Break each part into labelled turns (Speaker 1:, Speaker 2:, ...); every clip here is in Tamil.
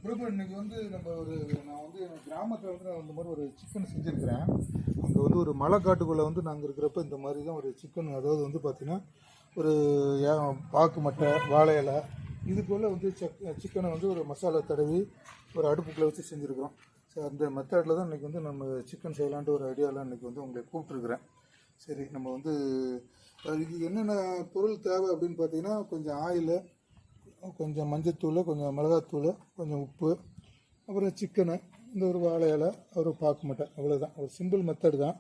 Speaker 1: பிரபு இன்னைக்கு வந்து நம்ம நான் வந்து கிராமத்தில் வந்து நான் இந்த மாதிரி ஒரு சிக்கன் செஞ்சுருக்கிறேன். அங்கே வந்து ஒரு மலை காட்டுக்குள்ளே வந்து நாங்கள் இருக்கிறப்ப இந்த மாதிரி தான் ஒரு சிக்கன், அதாவது வந்து பார்த்திங்கன்னா ஒரு பாக்கு மட்டை வாழை இலை இதுக்குள்ளே வந்து சிக்கனை வந்து ஒரு மசாலா தடவி ஒரு அடுப்புக்குள்ளே வச்சு செஞ்சுருக்கிறோம். ஸோ அந்த மெத்தடில் தான் இன்றைக்கி வந்து நம்ம சிக்கன் செய்யலான்ட்டு ஒரு ஐடியாவில் இன்றைக்கி வந்து உங்களை கூப்பிட்ருக்குறேன். சரி, நம்ம வந்து இதுக்கு என்னென்ன பொருள் தேவை அப்படின்னு பார்த்தீங்கன்னா, கொஞ்சம் ஆயில், கொஞ்சம் மஞ்சத்தூள், கொஞ்சம் மிளகாத்தூள், கொஞ்சம் உப்பு, அப்புறம் சிக்கனு, இந்த ஒரு வாழை இலை, ஒரு பாக்கு மட்டை, அவ்வளோதான். ஒரு சிம்பிள் மெத்தட் தான்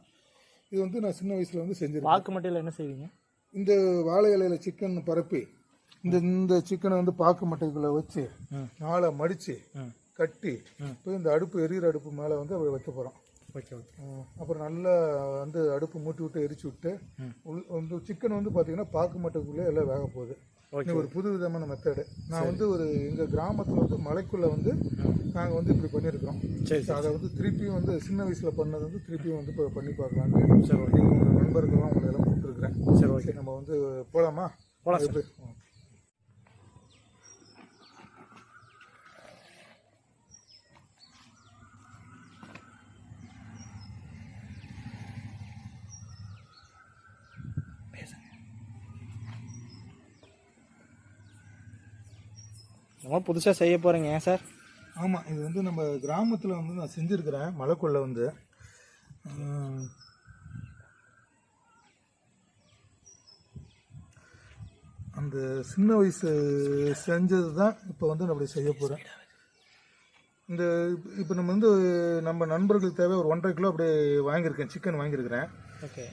Speaker 1: இது. வந்து நான் சின்ன வயசில் வந்து செஞ்சுருக்கேன்.
Speaker 2: பாக்கு மட்டையில் என்ன செய்வீங்க?
Speaker 1: இந்த வாழை இலையில் சிக்கன் பரப்பி இந்த சிக்கனை வந்து பாக்கு மட்டைக்குள்ளே வச்சு நாளை மடித்து கட்டி இப்போ இந்த அடுப்பு எரியிற அடுப்பு மேலே வந்து வைக்க போகிறோம்.
Speaker 2: ஓகே.
Speaker 1: அப்புறம் நல்லா வந்து அடுப்பு மூட்டி விட்டு எரிச்சு விட்டு வந்து சிக்கன் வந்து பார்த்தீங்கன்னா பாக்கு மட்டைக்குள்ளே எல்லாம் வேக போகுது. ஒரு புது விதமான மெத்தடு. நான் வந்து ஒரு எங்கள் கிராமத்தில் வந்து மலைக்குள்ளே வந்து நாங்கள் வந்து இப்படி பண்ணியிருக்கிறோம். சரி, அதை வந்து திருப்பியும் வந்து சின்ன வயசில் பண்ணது வந்து திருப்பியும் வந்து இப்போ பண்ணி பார்க்கலான்னு. சரி, உங்கள் நண்பர்கள்லாம் உங்களை எல்லாம் கூப்பிட்டுருக்குறேன். சரி, ஓகே. நம்ம வந்து போகலாமா?
Speaker 2: போகலாம் சார். நம்ம புதுசாக செய்ய போகிறீங்க ஏன் சார்?
Speaker 1: ஆமாம், இது வந்து நம்ம கிராமத்தில் வந்து நான் செஞ்சுருக்கிறேன். மலைக்குள்ளே வந்து அந்த சின்ன வயசு செஞ்சது தான் இப்போ வந்து நான் அப்படி செய்ய போகிறேன். இந்த இப்போ நம்ம வந்து நம்ம நண்பர்களுக்கு தேவை ஒரு 1.5 கிலோ அப்படி வாங்கியிருக்கேன், சிக்கன் வாங்கியிருக்கிறேன்.
Speaker 2: ஓகே.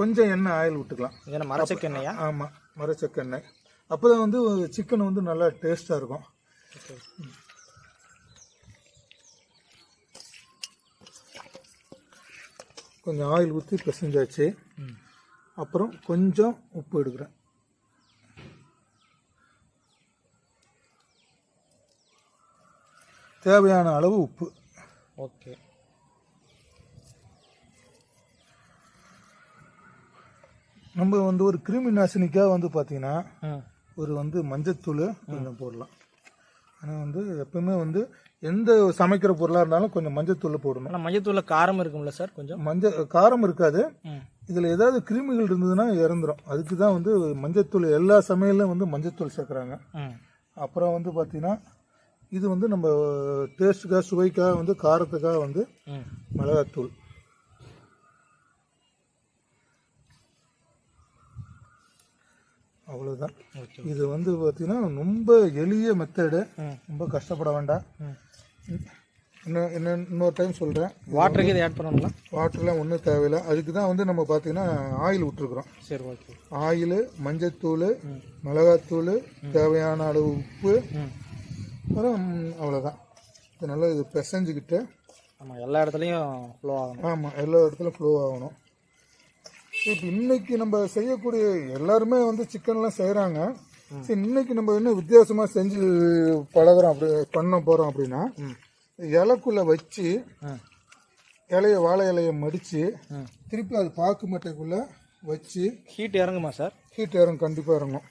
Speaker 1: கொஞ்சம் எண்ணெய் ஆயில் விட்டுக்கலாம்.
Speaker 2: ஏன்னா மரச்செக்கெண்ணெயா?
Speaker 1: ஆமாம், மரச்செக்கெண்ணெய். அப்போ தான் வந்து சிக்கன் வந்து நல்லா டேஸ்ட்டாக இருக்கும். கொஞ்சம் ஆயில் ஊற்றி பிசைஞ்சாச்சு. அப்புறம் கொஞ்சம் உப்பு எடுக்கிறேன். தேவையான அளவு உப்பு.
Speaker 2: ஓகே.
Speaker 1: நம்ம வந்து ஒரு கிருமி நாசினிக்காக வந்து பார்த்தீங்கன்னா ஒரு வந்து மஞ்சத்தூள் கொஞ்சம் போடலாம். ஆனால் வந்து எப்பவுமே வந்து எந்த சமைக்கிற பொருளாக இருந்தாலும் கொஞ்சம் மஞ்சத்தூள் போடணும்.
Speaker 2: ஆனால் மஞ்சத்தூளில் காரம் இருக்கும்ல சார்? கொஞ்சம்
Speaker 1: காரம் இருக்காது. இதில் ஏதாவது கிருமிகள் இருந்ததுன்னா இறந்துடும். அதுக்கு தான் வந்து மஞ்சத்தூள் எல்லா சமையலும் வந்து மஞ்சத்தூள் சேர்க்குறாங்க. அப்புறம் வந்து பார்த்தீங்கன்னா இது வந்து நம்ம டேஸ்ட்டுக்காக, சுவைக்காக, வந்து காரத்துக்காக வந்து மிளகாத்தூள். அவ்வளோதான். இது வந்து பார்த்தீங்கன்னா ரொம்ப எளிய மெத்தடு, ரொம்ப கஷ்டப்பட வேண்டாம். இன்னொரு டைம் சொல்கிறேன்.
Speaker 2: வாட்டருக்கு இதை ஆட் பண்ணணுங்களா?
Speaker 1: வாட்டர்லாம் ஒன்றும் தேவையில்லை. அதுக்கு தான் வந்து நம்ம பார்த்தீங்கன்னா ஆயில் விட்டுருக்குறோம்.
Speaker 2: சரி, ஓகே.
Speaker 1: ஆயில், மஞ்சத்தூள், மிளகாத்தூள், தேவையான அளவு உப்பு, அப்புறம் அவ்வளோதான். இது நல்லா இது பிசைஞ்சிக்கிட்டு.
Speaker 2: ஆமாம், எல்லா இடத்துலையும் ஃப்ளோ ஆகணும்.
Speaker 1: ஆமாம், எல்லா இடத்துலையும் ஃப்ளோ ஆகணும். இப்போ இன்னைக்கு நம்ம செய்யக்கூடிய எல்லாருமே வந்து சிக்கன்லாம் செய்கிறாங்க. சரி, இன்னைக்கு நம்ம என்ன வித்தியாசமாக செஞ்சு பழகிறோம், அப்படி பண்ண போகிறோம் அப்படின்னா, இலைக்குள்ளே வச்சு வாழை இலையை மடித்து திருப்பி அது பாக்கு மட்டைக்குள்ளே வச்சு.
Speaker 2: Heat இறங்குமா sir? ஹீட்
Speaker 1: இறங்கும், கண்டிப்பாக இறங்கும்.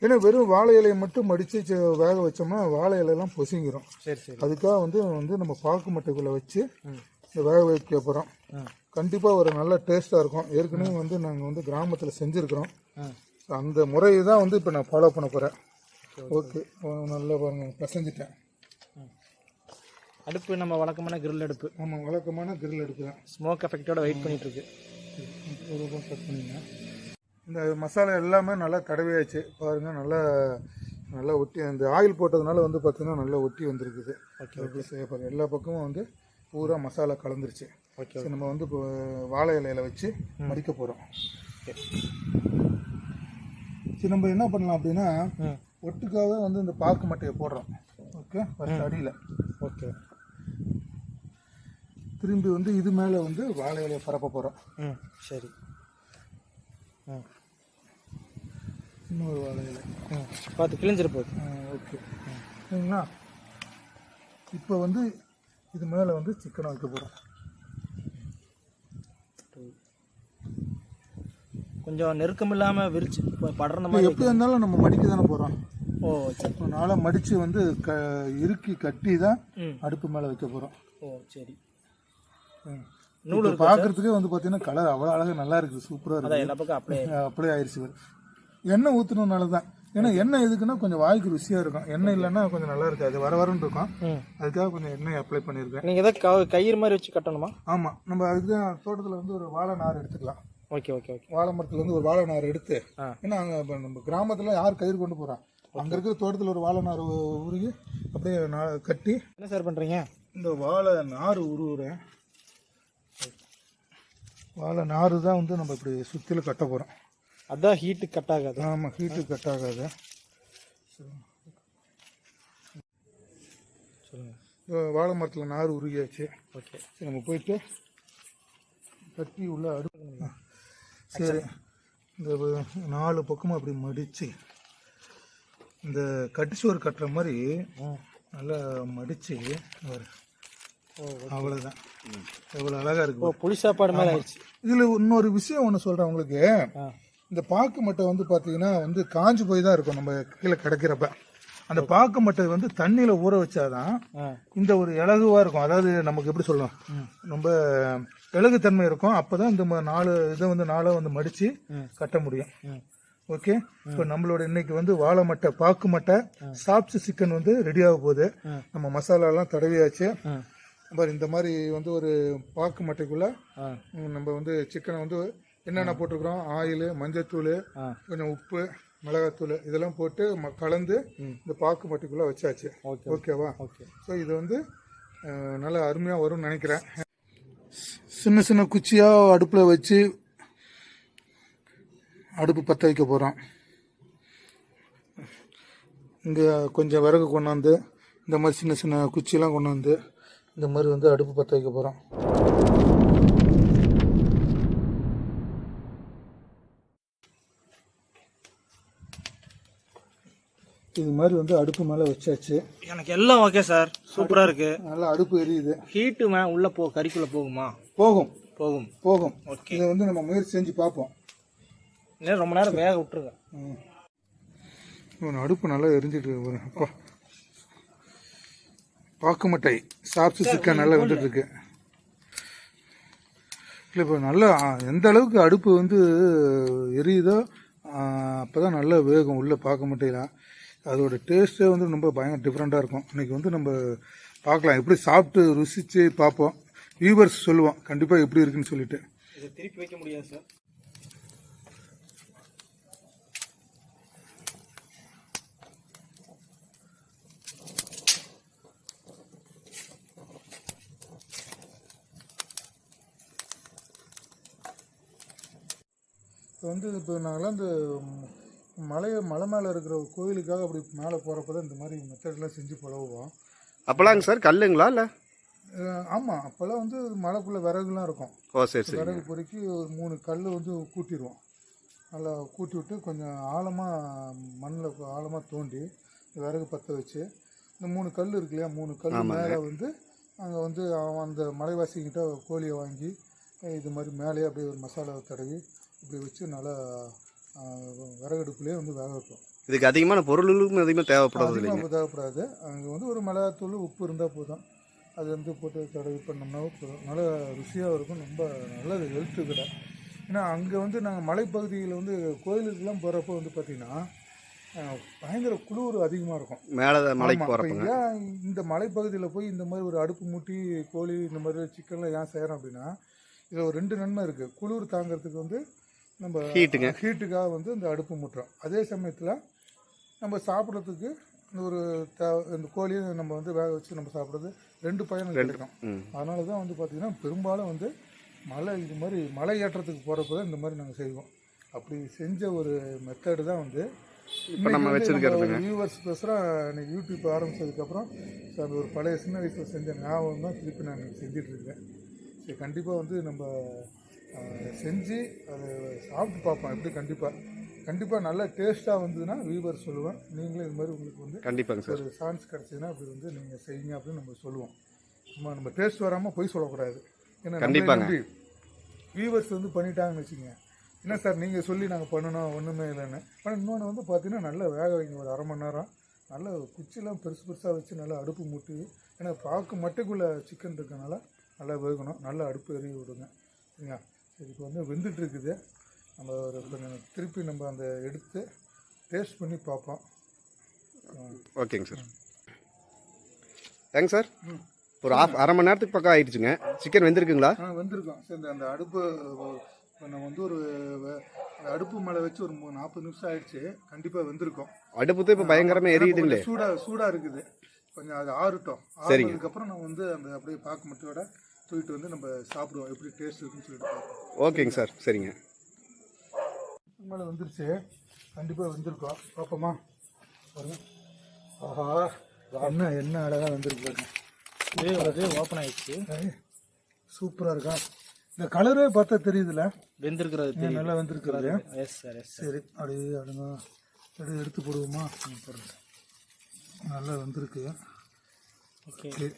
Speaker 1: ஏன்னா வெறும் வாழை இலையை மட்டும் மடித்து வேக வச்சோம்னா வாழை இலையெல்லாம் பொசுங்கிடும்.
Speaker 2: சரி சரி.
Speaker 1: அதுக்காக வந்து நம்ம பாக்கு மட்டைக்குள்ளே வச்சு வேக வைக்க போகிறோம். கண்டிப்பாக ஒரு நல்ல டேஸ்ட்டாக இருக்கும். ஏற்கனவே வந்து நாங்கள் வந்து கிராமத்தில் செஞ்சுருக்கிறோம். அந்த முறையை தான் வந்து இப்போ நான் ஃபாலோ பண்ண போகிறேன். ஓகே, நல்லா பாருங்கள், பிசைஞ்சிட்டேன்.
Speaker 2: அடுப்பு நம்ம வழக்கமான கிரில் அடுப்பு.
Speaker 1: ஆமாம், வழக்கமான கிரில் அடுப்பு தான்.
Speaker 2: ஸ்மோக் எஃபெக்டோட வெயிட் பண்ணிகிட்ருக்கு.
Speaker 1: கட் பண்ணிங்க. இந்த மசாலா எல்லாமே நல்லா தடவியாச்சு பாருங்கள். நல்லா ஒட்டி, அந்த ஆயில் போட்டதுனால வந்து பார்த்திங்கன்னா நல்லா ஒட்டி வந்துருக்குது. ஓகே, செய்ய பாருங்கள். எல்லா பக்கமும் வந்து பூரா மசாலா கலந்துருச்சு. ஓகே, நம்ம வந்து இப்போ வாழை இலையில் வச்சு மடிக்க போகிறோம். சரி, நம்ம என்ன பண்ணலாம் அப்படின்னா ஒட்டுக்காகவே வந்து இந்த பாக்கு மட்டையை போடுறோம். ஓகே, ஃபஸ்ட் அடியில். ஓகே, திரும்பி வந்து இது மேலே வந்து வாழை இலையை பரப்ப போகிறோம்.
Speaker 2: சரி.
Speaker 1: இன்னொரு வாழை இலை
Speaker 2: பார்த்து கிழிஞ்சிருப்போது.
Speaker 1: ஓகே, சரிங்களா? இப்போ வந்து இது மேலே வந்து சிக்கனை வைக்க போகிறோம். கொஞ்சம் நெருக்கம் இல்லாமல் விரிச்சு படுற மாதிரி. எப்படி இருந்தாலும் நம்ம மடிக்க தானே போகிறோம்.
Speaker 2: ஓ சரி.
Speaker 1: நாளை மடித்து வந்து இறுக்கி கட்டி தான் அடுப்பு மேலே வைக்க போகிறோம்.
Speaker 2: ஓ சரி.
Speaker 1: நூல் பார்க்குறதுக்கே வந்து பார்த்தீங்கன்னா கலர் அவ்வளோ அழகாக நல்லா இருக்குது, சூப்பராக இருக்குது.
Speaker 2: எல்லா பக்கம்
Speaker 1: அப்படியே ஆயிடுச்சு. எண்ணெய் ஊற்றணுனால தான். ஏன்னா எண்ணெய் எதுக்குன்னா கொஞ்சம் வாய்க்கு ருசியாக இருக்கும். எண்ணெய் இல்லைன்னா கொஞ்சம் நல்லா இருக்காது, வர வரன்னு இருக்கும். அதுக்காக கொஞ்சம் எண்ணெய் அப்ளை பண்ணியிருக்கேன்.
Speaker 2: நீங்கள் எதாவது கயிறு மாதிரி வச்சு கட்டணுமா?
Speaker 1: ஆமாம், நம்ம அதுக்கு தான் தோட்டத்தில் வந்து ஒரு வாழை நார் எடுத்துக்கலாம்.
Speaker 2: Okay okay okay.
Speaker 1: வாழை மரத்துல இருந்து ஒரு வாழை நார் எடுத்து, ஏன்னா அங்கே நம்ம கிராமத்தில் யார் கயிறு கொண்டு போகிறான், அங்கே இருக்கிற தோட்டத்தில் ஒரு வாழை நார் உருகி அப்படியே கட்டி.
Speaker 2: என்ன சார் பண்ணுறீங்க?
Speaker 1: இந்த வாழை நார் உருவுறேன். வாழை நார் தான் வந்து நம்ம இப்படி சுற்றிலும் கட்ட போகிறோம்.
Speaker 2: அதான் ஹீட்டு கட் ஆகாது.
Speaker 1: ஆமாம், ஹீட்டு கட் ஆகாது. சொல்லுங்கள். வாழை மரத்தில் நார் உருகியாச்சு.
Speaker 2: ஓகே,
Speaker 1: சரி நம்ம போயிட்டு கட்டி உள்ள அடுப்பு. சரி, இந்த 4 பக்கமும் அப்படி மடித்து இந்த கட்டிச்சோறு கட்டுற மாதிரி நல்லா மடித்து அவ்வளோதான். எவ்வளோ அழகாக இருக்கு.
Speaker 2: புளி சாப்பாடு மாதிரி ஆயிடுச்சு.
Speaker 1: இதில் இன்னொரு விஷயம் ஒன்று சொல்கிறேன் உங்களுக்கு. இந்த பாக்கு மட்டை வந்து பார்த்தீங்கன்னா வந்து காஞ்சு போய் தான் இருக்கும் நம்ம கீழே கிடைக்கிறப்ப. அந்த பாக்கு மட்டை வந்து தண்ணியில் ஊற வச்சாதான் இந்த ஒரு இலகுவாக இருக்கும். அதாவது நமக்கு எப்படி சொல்லலாம், ரொம்ப இலகுத்தன்மை இருக்கும். அப்போ தான் இந்த 4 இதை வந்து 4 வந்து மடித்து கட்ட முடியும். ஓகே, இப்போ நம்மளோட இன்னைக்கு வந்து வாழை மட்டை, பாக்கு மட்டை, சாப்ஸ் சிக்கன் வந்து ரெடியாக போகுது. நம்ம மசாலாலாம் தடவியாச்சு. இந்த மாதிரி வந்து ஒரு பாக்கு மட்டைக்குள்ள நம்ம வந்து சிக்கனை வந்து என்னென்ன போட்டிருக்கிறோம், ஆயில், மஞ்சத்தூள், கொஞ்சம் உப்பு, மிளகாத்தூள் இதெல்லாம் போட்டு கலந்து இந்த பாக்கு மட்டைக்குள்ளே வச்சாச்சு. ஓகேவா? ஸோ இது வந்து நல்லா அருமையாக வரும்னு நினைக்கிறேன். சின்ன சின்ன குச்சியாக அடுப்பில் வச்சு அடுப்பு பற்ற வைக்க போகிறோம். இங்கே கொஞ்சம் விறகு கொண்டாந்து இந்த மாதிரி சின்ன சின்ன குச்சியெல்லாம் கொண்டாந்து இந்த மாதிரி வந்து அடுப்பு பற்ற வைக்க போகிறோம். இது மாதிரி வந்து அடுப்பு மேலே வச்சாச்சு.
Speaker 2: எனக்கு எல்லாம் ஓகே சார், சூப்பராக இருக்கு.
Speaker 1: நல்லா அடுப்பு எரியுது.
Speaker 2: ஹீட்டு உள்ள கறிக்குள்ளே போகுமா?
Speaker 1: போகும்
Speaker 2: போகும்
Speaker 1: போகும்.
Speaker 2: ஓகே,
Speaker 1: இதை வந்து நம்ம முயற்சி செஞ்சு பார்ப்போம்.
Speaker 2: இன்னும் ரொம்ப நேரம் வேக விட்டுருங்க.
Speaker 1: அடுப்பு நல்லா எரிஞ்சிட்டு இருக்கு. அப்பா, பாக்கு மட்டை சாப்ஸ் சிக்கன் நல்லா வந்துட்டு இருக்கு. இல்லை, இப்போ நல்லா எந்த அளவுக்கு அடுப்பு வந்து எரியுதோ அப்போ தான் நல்லா வேகும் உள்ள பாக்கு மட்டையெல்லாம். அதோட டேஸ்ட்டே வந்து ரொம்ப பயங்கர டிஃப்ரெண்ட்டாக இருக்கும். இன்றைக்கி வந்து நம்ம பார்க்கலாம், எப்படி சாப்பிட்டு ருசித்து பார்ப்போம். வியூவர்ஸ் சொல்லுவோம் கண்டிப்பாக எப்படி இருக்குன்னு சொல்லிட்டு.
Speaker 2: இதை திருப்பி வைக்க முடியாது சார்.
Speaker 1: இப்போ நாங்களாம் இந்த மலை மேலே இருக்கிற கோயிலுக்காக அப்படி மேலே போகிறப்ப தான் இந்த மாதிரி மெத்தட்லாம் செஞ்சு பழகுவோம்.
Speaker 3: அப்போலாங்க சார் கல்லுங்களா இல்லை?
Speaker 1: ஆமாம், அப்போல்லாம் வந்து மலைக்குள்ளே விறகுலாம் இருக்கும்.
Speaker 3: ஓ சரி சரி.
Speaker 1: விறகு பொறுக்கி ஒரு 3 கல் வந்து கூட்டிடுவோம். நல்லா கூட்டி விட்டு கொஞ்சம் ஆழமாக மண்ணில் ஆழமாக தோண்டி விறகு பற்ற வச்சு இந்த 3 கல் இருக்கு இல்லையா, 3 கல் மேலே வந்து அங்கே வந்து அந்த மலைவாசிக்கிட்ட கோழியை வாங்கி இது மாதிரி மேலேயே அப்படியே ஒரு மசாலாவை தடவி இப்படி வச்சு நல்லா விறகடுப்புலேயே வந்து வேக வைப்போம்.
Speaker 3: இதுக்கு அதிகமான பொருளும் அதிகமாக
Speaker 1: தேவைப்படாது. அங்கே வந்து ஒரு மிளகாத்தூள், உப்பு இருந்தால் போதும். அது வந்து போட்டு தடவி பண்ணோம்னா போதும். நல்லா ருசியாக இருக்கும். ரொம்ப நல்லது ஹெல்த்து கூட. ஏன்னா அங்கே வந்து நாங்கள் மலைப்பகுதியில் வந்து கோயிலுக்கெல்லாம் போகிறப்போ வந்து பார்த்திங்கன்னா பயங்கர குளிர் அதிகமாக இருக்கும்.
Speaker 3: மேலே மலைக்கு போகிறப்ப
Speaker 1: ஏன் இந்த மலைப்பகுதியில் போய் இந்த மாதிரி ஒரு அடுப்பு மூட்டி கோழி இந்த மாதிரி சிக்கன்லாம் ஏன் செய்கிறோம் அப்படின்னா, இதில் ஒரு 2 நன்மை இருக்குது. குளிர் தாங்கிறதுக்கு வந்து நம்ம ஹீட்டுக்காக வந்து இந்த அடுப்பு மூட்டுறோம். அதே சமயத்தில் நம்ம சாப்பிட்றதுக்கு இந்த கோழியை நம்ம வந்து வேக வச்சு நம்ம சாப்பிட்றது 2 பயனும் கிடைக்கும். அதனால தான் வந்து பார்த்திங்கன்னா பெரும்பாலும் வந்து இது மாதிரி மலை ஏற்றத்துக்கு போகிறப்ப தான் இந்த மாதிரி நாங்கள் செய்வோம். அப்படி செஞ்ச ஒரு மெத்தடு தான் வந்து
Speaker 3: இப்போ நம்ம வச்சுருக்கிறது.
Speaker 1: வியூவர்ஸ் பேசுகிறோம். இன்னைக்கு யூடியூப் ஆரம்பித்ததுக்கப்புறம் அது ஒரு பழைய சின்ன வயசில் செஞ்ச ஞாபகம் தான் திருப்பி நான் செஞ்சிட்ருக்கேன். சரி, கண்டிப்பாக வந்து நம்ம செஞ்சு அதை சாப்பிட்டு பார்ப்போம் எப்படி. கண்டிப்பாக நல்ல டேஸ்ட்டாக வந்ததுன்னா வியூவர் சொல்லுவேன். நீங்களே இது மாதிரி உங்களுக்கு வந்து
Speaker 3: கண்டிப்பாங்க சார்
Speaker 1: ஒரு சான்ஸ் கிடச்சிதுன்னா அப்படி வந்து நீங்கள் செய்யுங்க அப்படின்னு நம்ம சொல்லுவோம். சும்மா நம்ம டேஸ்ட் வராமல் போய் சொல்லக்கூடாது. ஏன்னா கண்டிப்பாக வியூவர்ஸ் வந்து பண்ணிட்டாங்கன்னு வச்சுங்க, என்ன சார் நீங்கள் சொல்லி நாங்கள் பண்ணணும் ஒன்றுமே இல்லைன்னு. ஆனால் இன்னொன்று வந்து பார்த்தீங்கன்னா நல்லா வேக வைங்க, ஒரு 1/2 மணி நேரம் நல்லா குச்சிலாம் பெருசு பெருசாக வச்சு நல்லா அடுப்பு மூட்டி, ஏன்னா பாக்கு மட்டுக்குள்ளே சிக்கன் இருக்கனால நல்லா வேகணும். நல்லா அடுப்பு எரிய விடுங்க சரிங்களா. சரி இப்போ வந்து வெந்துட்டு இருக்குது. நம்ம ஒரு கொஞ்சம் திருப்பி நம்ம அந்த எடுத்து டேஸ்ட் பண்ணி பார்ப்போம்.
Speaker 3: ஓகேங்க சார். ஏங்க சார் ஒரு 1/2 மணி நேரத்துக்கு பக்கம் ஆயிடுச்சுங்க. சிக்கன் வெந்திருக்குங்களா?
Speaker 1: வெந்திருக்கோம். சரி அந்த அடுப்பு இப்போ நம்ம வந்து ஒரு அடுப்பு மேலே வச்சு ஒரு 40 நிமிஷம் ஆயிடுச்சு. கண்டிப்பாக வெந்திருக்கோம். அடுப்பு தான் இப்போ பயங்கரமாக எரியுதுங்களே. சூடாக இருக்குது. கொஞ்சம் அது ஆறட்டும். ஆறுனதுக்கப்புறம் நம்ம வந்து அந்த அப்படியே பாக்கு மட்டையோட தூக்கிட்டு வந்து நம்ம சாப்பிடுவோம், எப்படி டேஸ்ட் இருக்குன்னு சொல்லிட்டு பார்ப்போம்.
Speaker 3: ஓகேங்க சார். சரிங்க.
Speaker 1: மேலே வந்துருச்சு. கண்டிப்பாக வெந்திருக்கோம். பார்ப்போமா? பாருங்க. ஆஹா என்ன அழகாக வெந்திருக்கு பாருங்க.
Speaker 2: அது ஓப்பன் ஆயிடுச்சு.
Speaker 1: சூப்பராக இருக்கா. இந்த கலரே பார்த்தா தெரியுதுல்ல
Speaker 2: வெந்திருக்கிறது.
Speaker 1: நல்லா வெந்திருக்கிறது.
Speaker 2: Yes sir yes.
Speaker 1: சரி அப்படியே அடுங்க அப்படியே எடுத்து போடுவோமா? போடுங்க. நல்லா வெந்திருக்கு.
Speaker 2: ஓகே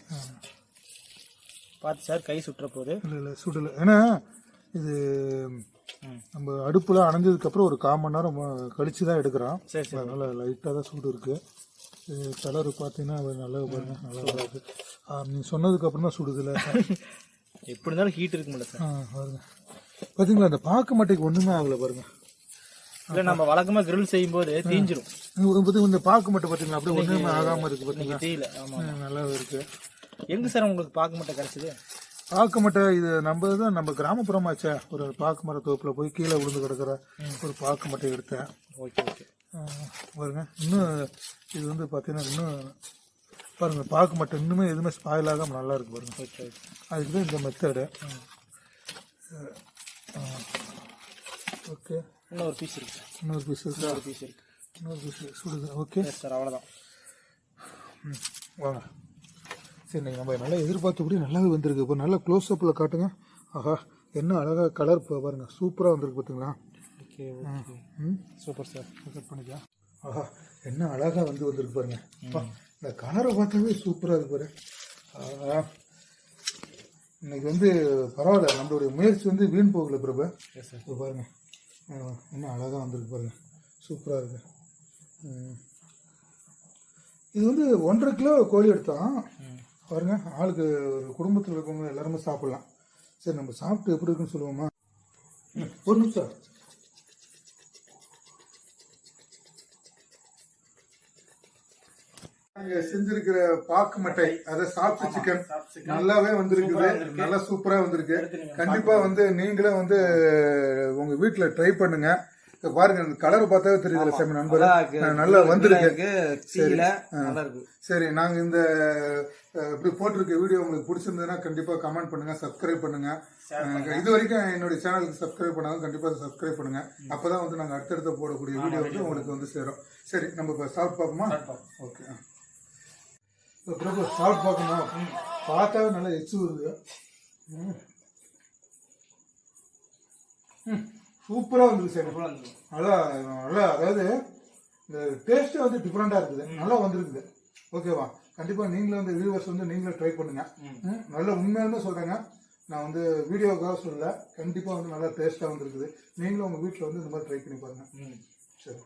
Speaker 2: பார்த்து சார், கை சுட்டுற போது.
Speaker 1: இல்லை சுடலை. ஏன்னா இது நம்ம அடுப்பில் அணைஞ்சதுக்கப்புறம் ஒரு 1/4 மணி நேரம் கழிச்சு தான் எடுக்கிறோம்.
Speaker 2: சரி சரி.
Speaker 1: அதனால் லைட்டாக தான் சூடு இருக்குது. இது கலரு பார்த்தீங்கன்னா நல்லா பாருங்க, நல்லா இருக்குது. நீங்கள் சொன்னதுக்கப்புறம் தான் சுடுதில்ல.
Speaker 2: எப்படி இருந்தாலும் ஹீட் இருக்குமில்ல சார்.
Speaker 1: பாருங்க பார்த்தீங்களா, அந்த பாக்கு மட்டைக்கு ஒன்றுமே ஆகலை பாருங்க.
Speaker 2: இல்லை நம்ம வழக்கமாக கிரில் செய்யும் போது தீஞ்சிரும்.
Speaker 1: இந்த பாக்கு மட்டை பார்த்தீங்களா அப்படியே ஒன்றுமே ஆகாமல் இருக்குது பார்த்தீங்களா.
Speaker 2: தெரியல. ஆமாம்
Speaker 1: நல்லாவே இருக்குது.
Speaker 2: எங்க சார் உங்களுக்கு பாக்கு மட்டை கிடச்சிது?
Speaker 1: பாக்கு மட்டை இது நம்ம கிராமப்புறமாச்சே. ஒரு பாக்கு மர தோப்பில் போய் கீழே விழுந்து கிடக்கிற ஒரு பாக்கு மட்டை எடுத்தேன்.
Speaker 2: ஓகே ஓகே
Speaker 1: பாருங்க. இன்னும் இது வந்து பார்த்தீங்கன்னா இன்னும் பாருங்க பாக்கு மட்டை இன்னுமே எதுவுமே ஸ்பாயில் ஆகாமல் நல்லா இருக்கு பாருங்க.
Speaker 2: Okay okay.
Speaker 1: அதுக்கு தான் இந்த மெத்தடு. ஓகே
Speaker 2: இன்னொரு பீஸ் இருக்கு.
Speaker 1: இன்னொரு பீஸ் சுடுது. ஓகே
Speaker 2: சார் அவ்வளோதான்.
Speaker 1: வாங்க. சரி நீங்கள் நம்ம நல்லா எதிர்பார்த்தபடி நல்லாவே வந்திருக்கு. இப்போ நல்லா க்ளோஸ் அப்பில் காட்டுங்க. ஆஹா என்ன அழகாக கலர் பாருங்கள், சூப்பராக வந்திருக்கு பார்த்தீங்களா.
Speaker 2: Okay super sir.
Speaker 1: கட் பண்ணிக்கலாம். ஆஹா என்ன அழகாக வந்திருக்கு பாருங்க. இந்த கலரை பார்த்தாவே சூப்பராக இருக்கு பாரு. இன்னைக்கு வந்து பரவாயில்ல, நம்மளுடைய முயற்சி வந்து வீண் போகல பிரபு. இப்போ பாருங்க என்ன அழகாக வந்திருக்கு பாருங்க, சூப்பராக இருக்கு. இது வந்து 1.5 கிலோ கோழி எடுத்தோம் பாருங்க. ஆளுக்கு ஒரு குடும்பத்தில் இருக்கவங்க எல்லாருமே சாப்பிடலாம். சரி நம்ம சாப்பிட்டு எப்படி இருக்குன்னு சொல்லுவோமா? ஒரு நிமிஷம். செஞ்சிருக்கிற பாக்கு மட்டை, அதை சாப்பிட்டு சிக்கன் நல்லாவே வந்திருக்குது. நல்லா சூப்பரா வந்திருக்கு. கண்டிப்பா வந்து நீங்களும் வந்து உங்க வீட்டுல ட்ரை பண்ணுங்க. பாருங்க இந்த கலர் பார்த்தாவே தெரியுதுல சாமி நண்பர், நல்லா வந்திருக்கு. சரி நாங்க இந்த இப்படி போட்டிருக்க வீடியோ உங்களுக்கு பிடிச்சிருந்ததுன்னா கண்டிப்பா கமெண்ட் பண்ணுங்க, சப்ஸ்கிரைப் பண்ணுங்க. இது வரைக்கும் என்னுடைய சேனலுக்கு சப்ஸ்கிரைப் பண்ணாலும் கண்டிப்பா சப்ஸ்கிரைப் பண்ணுங்க. அப்பதான் வந்து நாங்க அடுத்தடுத்த போடக்கூடிய வீடியோ வந்து உங்களுக்கு வந்து சேரும். சரி நம்ம இப்போ சாப்பிட்டு பார்ப்போமா? ஓகே பிரபு சாப்பிட்டு பார்க்கணும். பார்த்தாவே நல்லா எச்சு வருது. சூப்பராக வந்துருக்கு சார். நல்லா நல்லா அதாவது இந்த டேஸ்ட்டே வந்து டிஃப்ரெண்டாக இருக்குது. நல்லா வந்துருக்குது. ஓகேவா? கண்டிப்பாக நீங்களும் வந்து வியூவர்ஸ் வந்து நீங்களும் ட்ரை பண்ணுங்க. நல்லா உண்மையாலுமே சொல்கிறேங்க, நான் வந்து வீடியோக்காக சொல்லல, கண்டிப்பாக வந்து நல்லா டேஸ்ட்டாக வந்துருக்குது. நீங்களும் உங்கள் வீட்டில் வந்து இந்த மாதிரி ட்ரை பண்ணி பாருங்கள். சரி.